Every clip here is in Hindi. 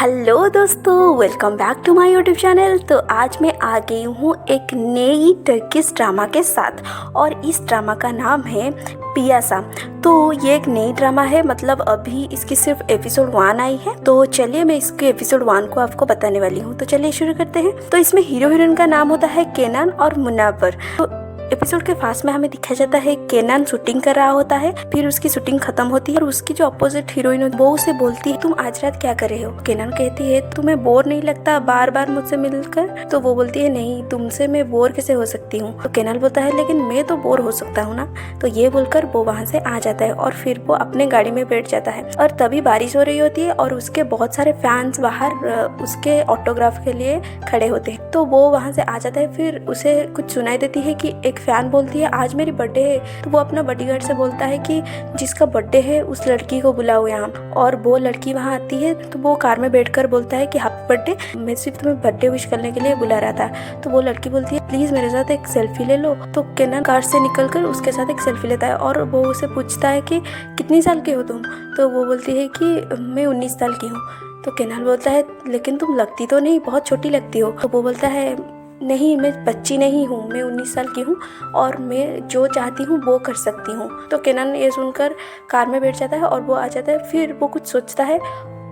हेलो दोस्तों, welcome back to my YouTube channel. तो आज मैं आ गई हूँ एक नई टर्किश ड्रामा के साथ और इस ड्रामा का नाम है पियासा। तो ये एक नई ड्रामा है, मतलब अभी इसकी सिर्फ एपिसोड 1 आई है। तो चलिए मैं इसके एपिसोड 1 को आपको बताने वाली हूँ। तो चलिए शुरू करते हैं। तो इसमें हीरो हीरोइन का नाम होता है केनान और मुनावर। तो एपिसोड के फास्ट में हमें दिखाया जाता है केनान शूटिंग कर रहा होता है, फिर उसकी शूटिंग खत्म होती है और उसकी जो अपोजिट हीरोइन वो उसे बोलती है तुम आज रात क्या कर रहे हो। केनान कहती है तुम्हें बोर नहीं लगता बार बार मुझसे मिलकर। तो वो बोलती है नहीं, तुमसे मैं बोर कैसे हो सकती हूँ। तो केनान बोलता है लेकिन मैं तो बोर हो सकता हूँ ना। तो ये बोलकर वो वहाँ से आ जाता है और फिर वो अपने गाड़ी में बैठ जाता है। और तभी बारिश हो रही होती है और उसके बहुत सारे फैंस बाहर उसके ऑटोग्राफ के लिए खड़े होते हैं। तो वो वहाँ से आ जाता है। फिर उसे कुछ सुनाई देती है कि एक फैन बोलती है आज मेरी बर्थडे है। तो वो अपना बॉडीगार्ड से बोलता है कि जिसका बर्थडे है उस लड़की को बुलाओ यहाँ। और वो लड़की वहाँ आती है। तो वो कार में बैठकर बोलता है कि हैप्पी बर्थडे, मैं सिर्फ तुम्हें बर्थडे विश करने के लिए बुला रहा था। तो वो लड़की बोलती है प्लीज मेरे साथ एक सेल्फी ले लो। तो केनान कार से निकलकर उसके साथ एक सेल्फी लेता है और वो उसे पूछता है कि कितनी साल के हो तुम। तो वो बोलती है कि मैं 19 साल की हूँ। तो केनान बोलता है लेकिन तुम लगती तो नहीं, बहुत छोटी लगती हो। तो वो बोलता है नहीं, मैं बच्ची नहीं हूँ, मैं 19 साल की हूँ और मैं जो चाहती हूँ वो कर सकती हूँ। तो केनान ये सुनकर कार में बैठ जाता है और वो आ जाता है। फिर वो कुछ सोचता है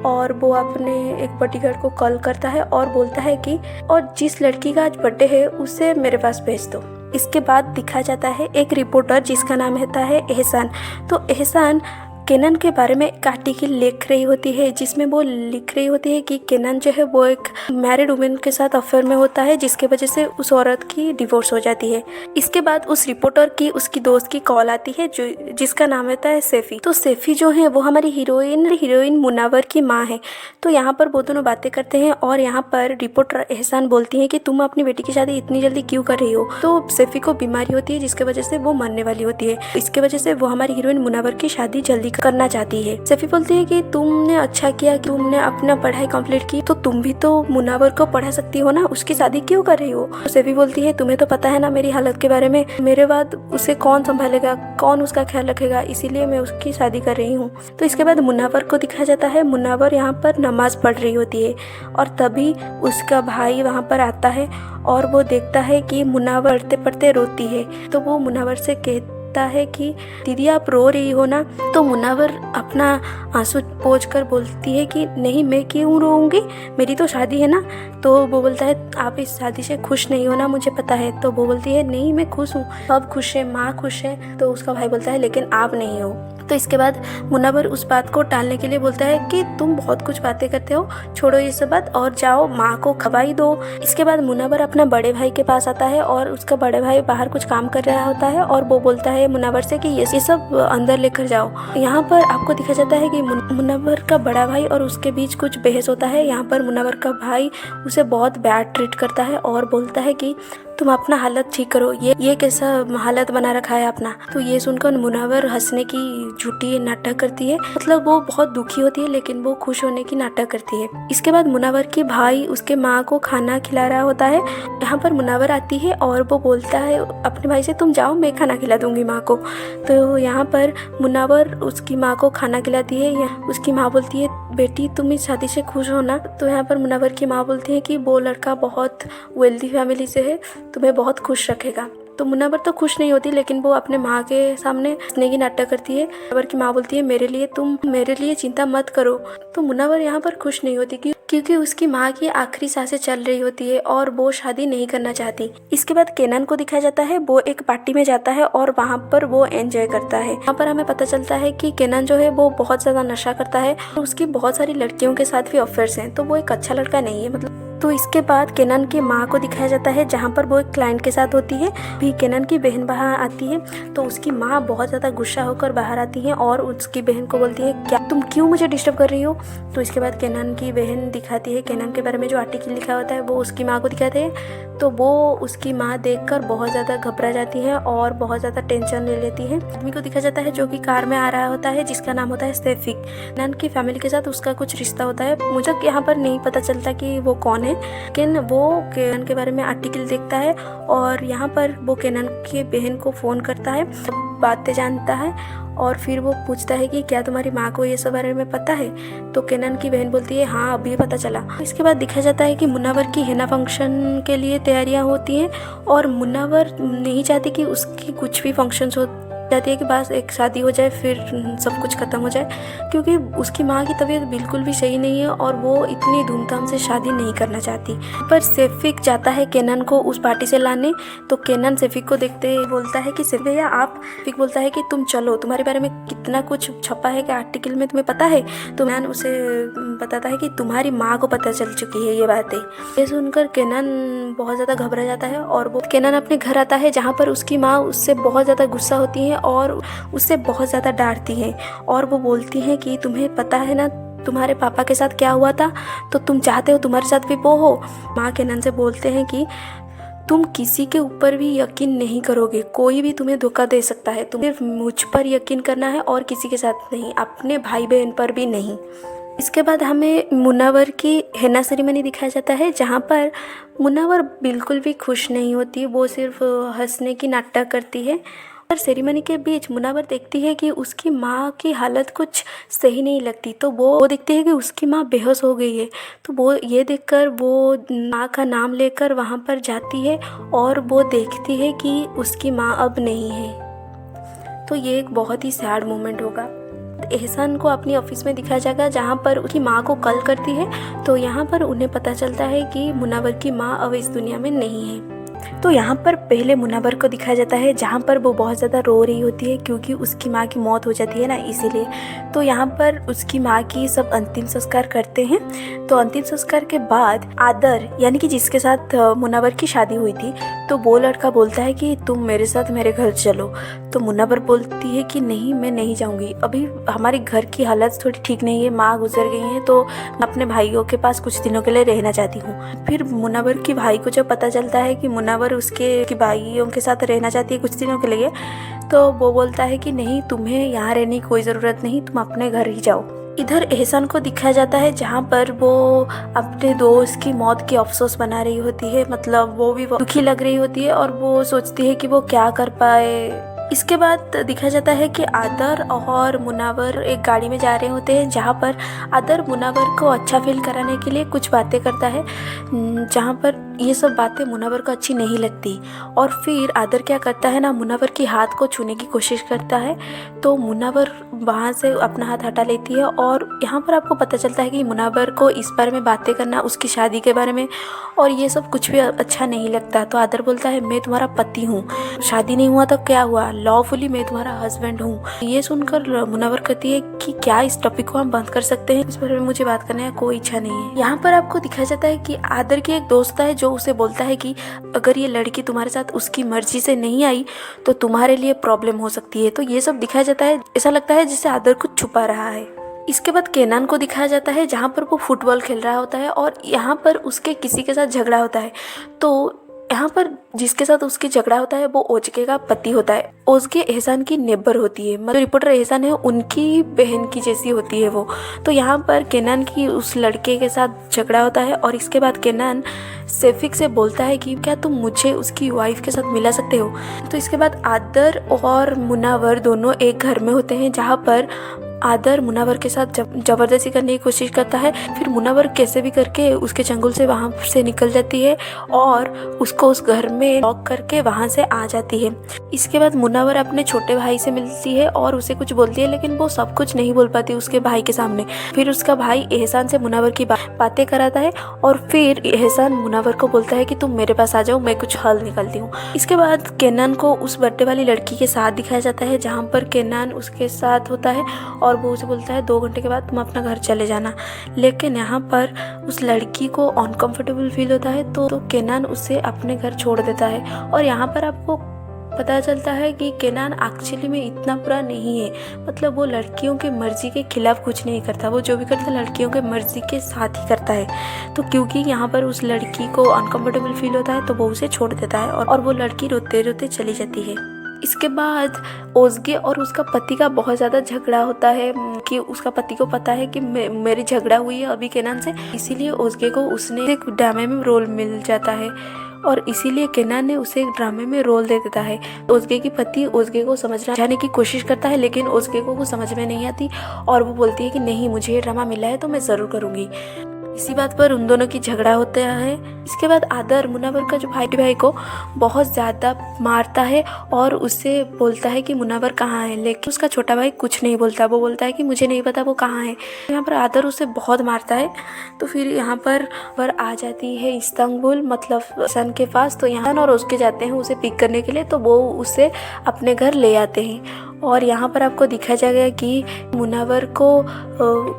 और वो अपने एक बॉडीगार्ड को कॉल करता है और बोलता है कि और जिस लड़की का आज बर्थडे है उसे मेरे पास भेज दो। इसके बाद दिखा जाता है एक रिपोर्टर जिसका नाम होता है एहसान। तो एहसान केनान के बारे में एक आर्टिकल लिख रही होती है जिसमें वो लिख रही होती है कि केनान जो है वो एक मैरिड वुमेन के साथ अफेयर में होता है जिसके वजह से उस औरत की डिवोर्स हो जाती है। इसके बाद उस रिपोर्टर की उसकी दोस्त की कॉल आती है जो जिसका नाम होता है सैफी। तो सैफी जो है वो हमारी हीरोइन मुनावर की माँ है। तो यहाँ पर वो दोनों बातें करते हैं और यहाँ पर रिपोर्टर एहसान बोलती है कि तुम अपनी बेटी की शादी इतनी जल्दी क्यों कर रही हो। तो सैफी को बीमारी होती है जिसकी वजह से वो मरने वाली होती है। इसके वजह से वो हमारी हीरोइन मुनावर की शादी जल्दी करना चाहती है। सैफी बोलती है कि तुमने अच्छा किया कि तुमने अपना पढ़ाई कंप्लीट की, तो तुम भी तो मुनावर को पढ़ा सकती हो ना, उसकी शादी क्यों कर रही हो। तो सैफी बोलती है तुम्हें तो पता है ना मेरी हालत के बारे में, मेरे बाद उसे कौन संभालेगा, कौन उसका ख्याल रखेगा, इसीलिए मैं उसकी शादी कर रही हूँ। तो इसके बाद मुनावर को दिखाया जाता है। मुनावर यहाँ पर नमाज पढ़ रही होती है और तभी उसका भाई वहाँ पर आता है और वो देखता है कि मुनावर पढ़ते पढ़ते रोती है। तो वो मुनावर से कहता है कि दीदी आप रो रही हो ना। तो मुनावर अपना आंसू पोंछ कर बोलती है कि नहीं, मैं क्यों रोऊंगी, मेरी तो शादी है ना। तो वो बोलता है आप इस शादी से खुश नहीं हो ना, मुझे पता है। तो वो बोलती है नहीं मैं खुश हूँ, सब खुश है, माँ खुश है। तो उसका भाई बोलता है लेकिन आप नहीं हो। तो इसके बाद मुनावर उस बात को टालने के लिए बोलता है कि तुम बहुत कुछ बातें करते हो, छोड़ो ये सब बात और जाओ माँ को खवाई दो। इसके बाद मुनावर अपना बड़े भाई के पास आता है और उसका बड़े भाई बाहर कुछ काम कर रहा होता है और वो बोलता है मुनावर से कि ये सब अंदर लेकर जाओ। यहाँ पर आपको दिखा जाता है कि मुनावर का बड़ा भाई और उसके बीच कुछ बहस होता है। यहाँ पर मुनावर का भाई उसे बहुत बैड ट्रीट करता है और बोलता है कि तुम अपना हालत ठीक करो, ये कैसा हालत बना रखा है अपना। तो ये सुनकर मुनावर हंसने की झूठी नाटक करती है, मतलब वो बहुत दुखी होती है लेकिन वो खुश होने की नाटक करती है। इसके बाद मुनावर की भाई उसके माँ को खाना खिला रहा होता है। यहाँ पर मुनावर आती है और वो बोलता है अपने भाई से तुम जाओ मैं खाना खिला दूंगी माँ को। तो यहाँ पर मुनावर उसकी माँ को खाना खिलाती है। उसकी माँ बोलती है बेटी तुम इस शादी से खुश हो ना। तो यहाँ पर मुनावर की माँ बोलती है कि वो लड़का बहुत वेल्दी फैमिली से है, तुम्हें बहुत खुश रखेगा। तो मुनावर तो खुश नहीं होती लेकिन वो अपने माँ के सामने हंसने की नाटक करती है। मुनावर की माँ बोलती है तुम मेरे लिए चिंता मत करो। तो मुनावर यहाँ पर खुश नहीं होती क्योंकि उसकी माँ की आखिरी सांसें चल रही होती है और वो शादी नहीं करना चाहती। इसके बाद केनान को दिखाया जाता है, वो एक पार्टी में जाता है और वहाँ पर वो एंजॉय करता है। यहाँ पर हमें पता चलता है कि केनान जो है वो बहुत ज्यादा नशा करता है और उसकी बहुत सारी लड़कियों के साथ भी अफेयर्स हैं। तो वो एक अच्छा लड़का नहीं है मतलब। तो इसके बाद केनान की माँ को दिखाया जाता है जहाँ पर वो एक क्लाइंट के साथ होती है। भी केनान की बहन बाहर आती है तो उसकी माँ बहुत ज़्यादा गुस्सा होकर बाहर आती है और उसकी बहन को बोलती है क्या तुम क्यों मुझे डिस्टर्ब कर रही हो। तो इसके बाद केनान की बहन दिखाती है केनान के बारे में जो आर्टिकल लिखा होता है वो उसकी माँ को दिखाते हैं। तो वो उसकी माँ देखकर बहुत ज़्यादा घबरा जाती है और बहुत ज़्यादा टेंशन ले लेती है। आदमी को दिखा जाता है जो कि कार में आ रहा होता है जिसका नाम होता है सैफिक। केनान की फैमिली के साथ उसका कुछ रिश्ता होता है, मुझे यहाँ पर नहीं पता चलता कि वो कौन है, लेकिन वो केनान के बारे में आर्टिकल देखता है और यहाँ पर वो केनान की बहन को फ़ोन करता है, बातें जानता है और फिर वो पूछता है कि क्या तुम्हारी माँ को ये सब बारे में पता है? तो केनन की बहन बोलती है हाँ अभी पता चला। इसके बाद दिखाया जाता है कि मुन्नावर की हिना फंक्शन के लिए तैयारियां होती हैं और मुन्नावर नहीं चाहती कि उसकी कुछ भी फंक्शंस हो जाती है कि बस एक शादी हो जाए फिर सब कुछ ख़त्म हो जाए, क्योंकि उसकी माँ की तबीयत बिल्कुल भी सही नहीं है और वो इतनी धूमधाम से शादी नहीं करना चाहती। पर सेफिक जाता है केनन को उस पार्टी से लाने, तो केनन सेफिक को देखते बोलता है कि सेफिक भैया आप। सेफिक बोलता है कि तुम चलो, तुम्हारे बारे में कितना कुछ छपा है कि आर्टिकल में तुम्हें पता है। तो केनन उसे बताता है कि तुम्हारी माँ को पता चल चुकी है ये बातें। ये सुनकर केनन बहुत ज़्यादा घबरा जाता है और वो केनन अपने घर आता है जहाँ पर उसकी माँ उससे बहुत ज़्यादा गुस्सा होती है और उससे बहुत ज़्यादा डांटती हैं और वो बोलती हैं कि तुम्हें पता है ना तुम्हारे पापा के साथ क्या हुआ था, तो तुम चाहते हो तुम्हारे साथ भी वो हो। माँ केनन से बोलते हैं कि तुम किसी के ऊपर भी यकीन नहीं करोगे, कोई भी तुम्हें धोखा दे सकता है, तुम्हें सिर्फ मुझ पर यकीन करना है और किसी के साथ नहीं, अपने भाई बहन पर भी नहीं। इसके बाद हमें मुन्नावर की हेना सेरेमनी दिखाया जाता है जहाँ पर मुन्नावर बिल्कुल भी खुश नहीं होती, वो सिर्फ हंसने की नाटक करती है। और सेरेमनी के बीच मुन्नावर देखती है कि उसकी माँ की हालत कुछ सही नहीं लगती, तो वो देखती है कि उसकी माँ बेहोश हो गई है। तो वो ये देखकर वो माँ का नाम लेकर वहाँ पर जाती है और वो देखती है कि उसकी माँ अब नहीं है। तो ये एक बहुत ही सैड मोमेंट होगा। एहसान को अपनी ऑफिस में दिखाया जाएगा जहाँ पर उसकी माँ को कॉल करती है, तो यहाँ पर उन्हें पता चलता है कि मुन्नावर की माँ अब इस दुनिया में नहीं है। तो यहाँ पर पहले मुन्नावर को दिखाया जाता है जहाँ पर वो बहुत ज़्यादा रो रही होती है क्योंकि उसकी माँ की मौत हो जाती है ना, इसीलिए। तो यहाँ पर उसकी माँ की सब अंतिम संस्कार करते हैं। तो अंतिम संस्कार के बाद आदर यानी कि जिसके साथ मुन्नावर की शादी हुई थी, तो वो लड़का बोलता है कि तुम मेरे साथ मेरे घर चलो। तो मुन्नावर बोलती है कि नहीं मैं नहीं जाऊँगी, अभी हमारे घर की हालत थोड़ी ठीक नहीं है, माँ गुजर गई है, तो मैं अपने भाइयों के पास कुछ दिनों के लिए रहना चाहती हूँ। फिर मुन्नावर की भाई को जब पता चलता है कि मुन्नावर उसके भाइयों के साथ रहना चाहती है कुछ दिनों के लिए, तो वो बोलता है कि नहीं तुम्हें यहाँ रहने की कोई ज़रूरत नहीं, तुम अपने घर ही जाओ। इधर एहसान को दिखाया जाता है जहाँ पर वो अपने दोस्त की मौत की अफसोस बना रही होती है, मतलब वो भी दुखी लग रही होती है और वो सोचती है कि वो क्या कर पाए। इसके बाद दिखाया जाता है कि आदर और मुन्नावर एक गाड़ी में जा रहे होते हैं जहाँ पर आदर मुन्नावर को अच्छा फील कराने के लिए कुछ बातें करता है, जहाँ पर ये सब बातें मुन्नावर को अच्छी नहीं लगती। और फिर आदर क्या करता है ना, मुन्नावर की हाथ को छूने की कोशिश करता है, तो मुन्नावर वहाँ से अपना हाथ हटा लेती है और यहाँ पर आपको पता चलता है कि मुन्नावर को इस बारे में बातें करना, उसकी शादी के बारे में और ये सब कुछ भी अच्छा नहीं लगता। तो आदर बोलता है मैं तुम्हारा पति हूँ, शादी नहीं हुआ तो क्या हुआ, लॉफुली मैं तुम्हारा हस्बैंड हूँ। ये सुनकर मुन्नावर कहती है कि क्या इस टॉपिक को हम बंद कर सकते हैं, इस बारे में मुझे बात करने का कोई इच्छा नहीं है। यहाँ पर आपको दिखाया जाता है कि आदर की एक दोस्त है जो उसे बोलता है कि अगर ये लड़की तुम्हारे साथ उसकी मर्जी से नहीं आई तो तुम्हारे लिए प्रॉब्लम हो सकती है। तो ये सब दिखाया जाता है, ऐसा लगता है जैसे आदर कुछ छुपा रहा है। इसके बाद केनान को दिखाया जाता है जहाँ पर वो फुटबॉल खेल रहा होता है और यहाँ पर उसके किसी के साथ झगड़ा होता है। तो यहाँ पर जिसके साथ उसकी झगड़ा होता है वो ओजके का पति होता है। ओजके एहसान की नेबर होती है, मतलब रिपोर्टर एहसान है उनकी बहन की जैसी होती है वो। तो यहाँ पर केनान की उस लड़के के साथ झगड़ा होता है और इसके बाद केनान सेफिक से बोलता है कि क्या तुम मुझे उसकी वाइफ के साथ मिला सकते हो। तो इसके बाद आदर और मुन्नावर दोनों एक घर में होते हैं जहाँ पर आदर मुन्नावर के साथ जबरदस्ती करने की कोशिश करता है। फिर मुन्नावर कैसे भी करके उसके चंगुल से वहाँ से निकल जाती है और उसको उस घर में लॉक करके वहाँ से आ जाती है। इसके बाद मुन्नावर अपने छोटे भाई से मिलती है और उसे कुछ बोलती है, लेकिन वो सब कुछ नहीं बोल पाती उसके भाई के सामने। फिर उसका भाई एहसान से मुन्नावर की बातें कराता है और फिर एहसान मुन्नावर को बोलता है कि तुम मेरे पास आ जाओ, मैं कुछ हल निकालती हूँ। इसके बाद केनान को उस बर्थडे वाली लड़की के साथ दिखाया जाता है जहाँ पर केनान उसके साथ होता है और वो उसे बोलता है 2 घंटे के बाद तुम अपना घर चले जाना। लेकिन यहाँ पर उस लड़की को अनकंफर्टेबल फील होता है तो केनान उसे अपने घर छोड़ देता है। और यहाँ पर आपको पता चलता है कि केनान एक्चुअली में इतना बुरा नहीं है, मतलब वो लड़कियों के मर्जी के खिलाफ कुछ नहीं करता, वो जो भी करता है लड़कियों के मर्जी के साथ ही करता है। तो क्योंकि यहाँ पर उस लड़की को अनकंफर्टेबल फील होता है तो वो उसे छोड़ देता है और वो लड़की रोते रोते चली जाती है। इसके बाद ओज़गे और उसका पति का बहुत ज़्यादा झगड़ा होता है कि उसका पति को पता है कि मेरी झगड़ा हुई है अभी केनान से, इसीलिए ओज़गे को उसने एक ड्रामे में रोल मिल जाता है और इसीलिए केनान ने उसे एक ड्रामे में रोल दे देता है। ओज़गे की पति ओज़गे को समझाने की कोशिश करता है, लेकिन ओज़गे को समझ में नहीं आती और वो बोलती है कि नहीं, मुझे ये ड्रामा मिला है तो मैं ज़रूर करूँगी। इसी बात पर उन दोनों की झगड़ा होता है। इसके बाद आदर मुनावर का जो भाई को बहुत ज़्यादा मारता है और उससे बोलता है कि मुनावर कहाँ है, लेकिन उसका छोटा भाई कुछ नहीं बोलता। वो बोलता है कि मुझे नहीं पता वो कहाँ है। यहाँ पर आदर उसे बहुत मारता है। तो फिर यहाँ पर आ जाती है इस्तांबुल, मतलब सन के पास। तो यहाँ और उसके जाते हैं उसे पिक करने के लिए, तो वो उसे अपने घर ले आते हैं। और यहाँ पर आपको दिखाया जाएगा कि मुनावर को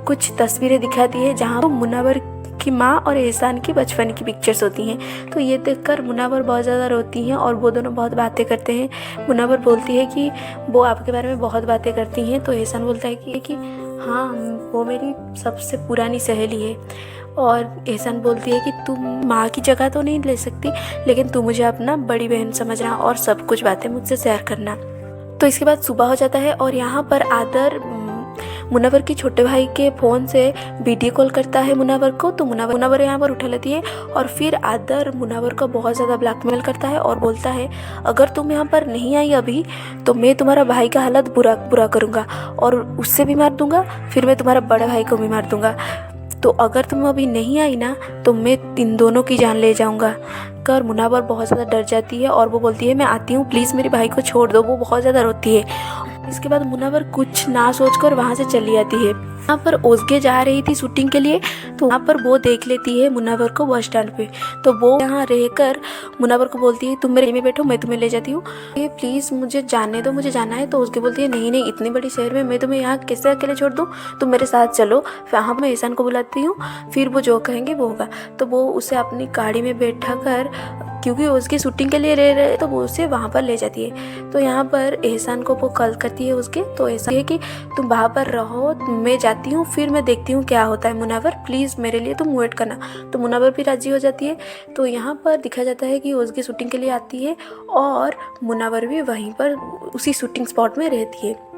कुछ तस्वीरें दिखाती है जहाँ मुनावर की माँ और एहसान की बचपन की पिक्चर्स होती हैं। तो ये देखकर मुनावर बहुत ज़्यादा रोती हैं और वो दोनों बहुत बातें करते हैं। मुनावर बोलती है कि वो आपके बारे में बहुत बातें करती हैं। तो एहसान बोलता है कि हाँ, वो मेरी सबसे पुरानी सहेली है। और एहसान बोलती है कि तुम माँ की जगह तो नहीं ले सकती, लेकिन तुम मुझे अपना बड़ी बहन समझना और सब कुछ बातें मुझसे शेयर करना। तो इसके बाद सुबह हो जाता है और यहाँ पर आदर मुनावर के छोटे भाई के फ़ोन से वीडियो कॉल करता है मुनावर को। तो मुनावर यहाँ पर उठा लेती है और फिर आदर मुनावर को बहुत ज़्यादा ब्लैकमेल करता है और बोलता है, अगर तुम यहाँ पर नहीं आई अभी तो मैं तुम्हारा भाई का हालत बुरा करूँगा और उससे भी मार दूँगा, फिर मैं तुम्हारा बड़ा भाई को भी मार दूँगा। तो अगर तुम अभी नहीं आई ना तो मैं इन दोनों की जान ले जाऊंगा। कर मुनावर बहुत ज़्यादा डर जाती है और वो बोलती है, मैं आती हूँ, प्लीज़ मेरे भाई को छोड़ दो। वो बहुत ज़्यादा रोती है। इसके बाद मुनावर कुछ ना सोचकर वहाँ से चली आती है। यहाँ पर ओज़गे जा रही थी शूटिंग के लिए, तो वहाँ पर वो देख लेती है मुनावर को बस स्टैंड पे। तो वो यहाँ रहकर मुनावर को बोलती है, तुम मेरे में बैठो, मैं तुम्हें ले जाती हूँ, ये प्लीज़ मुझे जाने दो, मुझे जाना है। तो ओज़गे बोलती है, नहीं, इतनी बड़ी शहर में मैं तुम्हें यहाँ कैसे अकेले छोड़ दूँ, तुम मेरे साथ चलो। वहाँ मैं एहसान को बुलाती हूँ, फिर वो जो कहेंगे वो होगा। तो वो उसे अपनी गाड़ी में बैठा कर, क्योंकि उसकी शूटिंग के लिए रह रहे, तो वो उसे वहाँ पर ले जाती है। तो यहाँ पर एहसान को वो कॉल करती है उसके। तो ऐसा है कि तुम वहाँ पर रहो, मैं जाती हूँ, फिर मैं देखती हूँ क्या होता है। मुनावर प्लीज़ मेरे लिए तुम वेट करना। तो मुनावर भी राज़ी हो जाती है। तो यहाँ पर दिखाया जाता है कि उसकी शूटिंग के लिए आती है और मुनावर भी वहीं पर उसी शूटिंग स्पॉट में रहती है।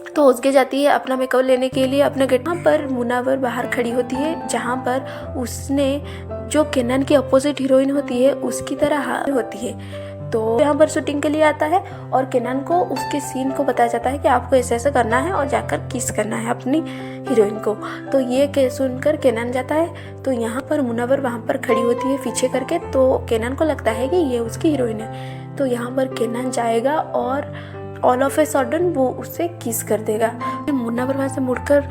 तो ओज़गे जाती है अपना मेकअप लेने के लिए अपने गेट पर। मुनावर बाहर खड़ी होती है, जहाँ पर उसने जो केनान की अपोजिट हीरोइन होती है उसकी तरह होती है। तो यहाँ पर शूटिंग के लिए आता है और केनान को उसके सीन को बताया जाता है कि आपको ऐसे ऐसे करना है और जाकर किस करना है अपनी हीरोइन को। तो ये सुनकर केनान जाता है। तो यहाँ पर मुनावर वहाँ पर खड़ी होती है पीछे करके। तो केनान को लगता है कि ये उसकी हीरोइन है। तो यहाँ पर केनान जाएगा और ऑल ऑफ ए सडन वो उससे किस कर देगा। मुनावर वहाँ से मुड़कर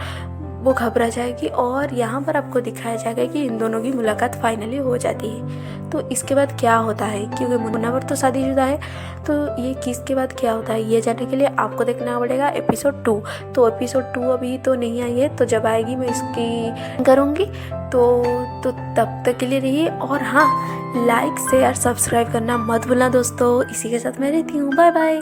वो घबरा जाएगी और यहाँ पर आपको दिखाया जाएगा कि इन दोनों की मुलाकात फाइनली हो जाती है। तो इसके बाद क्या होता है, क्योंकि मुनावर तो शादीशुदा है, तो ये किस के बाद क्या होता है ये जानने के लिए आपको देखना पड़ेगा एपिसोड 2। तो एपिसोड 2 अभी तो नहीं आई है, तो जब आएगी मैं इसकी करूँगी। तो तब तक के लिए रहिए और हाँ, लाइक शेयर सब्सक्राइब करना मत भूलना दोस्तों। इसी के साथ मैं रहती हूँ, बाय बाय।